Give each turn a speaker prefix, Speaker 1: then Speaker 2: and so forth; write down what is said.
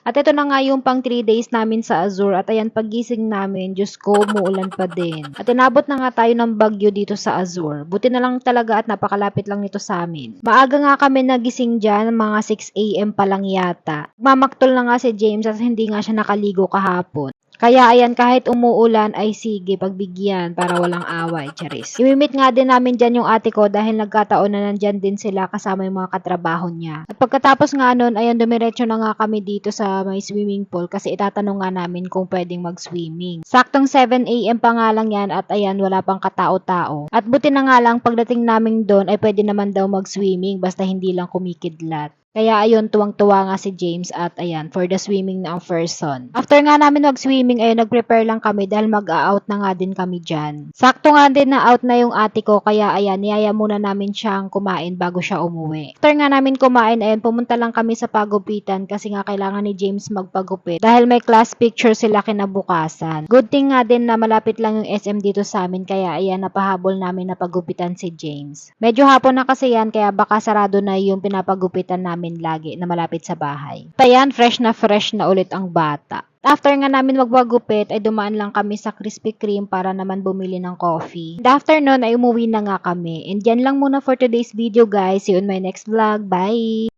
Speaker 1: At ito na nga yung pang 3 days namin sa Azure at ayan paggising namin, Diyos ko, umuulan pa din. At inabot na nga tayo ng bagyo dito sa Azure. Buti na lang talaga at napakalapit lang nito sa amin. Maaga nga kami nagising dyan, mga 6 a.m. pa lang yata. Mamaktol na nga si James at hindi nga siya nakaligo kahapon. Kaya ayan, kahit umuulan ay sige, pagbigyan para walang away, charis. Imimit nga din namin dyan yung ate ko dahil nagkataon na nandyan din sila kasama yung mga katrabaho niya. At pagkatapos nga nun, ayan, dumiretso na nga kami dito sa may swimming pool kasi itatanong nga namin kung pwedeng mag-swimming. Saktong 7 a.m. pa nga lang yan at ayan, wala pang katao-tao. At buti na nga lang, pagdating namin doon ay pwede naman daw mag-swimming basta hindi lang kumikidlat. Kaya ayun, tuwang-tuwa nga si James at ayan, for the swimming na ang first son. After nga namin mag-swimming, ayun, nag-prepare lang kami dahil mag-out na nga din kami dyan. Sakto nga din na out na yung ate ko, kaya ayan, niyaya muna namin siyang kumain bago siya umuwi. After nga namin kumain, ayun, pumunta lang kami sa pagupitan kasi nga kailangan ni James magpagupit dahil may class picture sila kinabukasan. Good thing nga din na malapit lang yung SM dito sa amin, kaya ayan, napahabol namin na pagupitan si James. Medyo hapon na kasi yan, kaya baka sarado na yung pinapagupitan namin lagi na malapit sa bahay. Tayan, fresh na ulit ang bata. After nga namin magpagupit ay dumaan lang kami sa Krispy Kreme para naman bumili ng coffee. And after nun ay umuwi na nga kami. And yan lang muna for today's video guys. See you on my next vlog. Bye!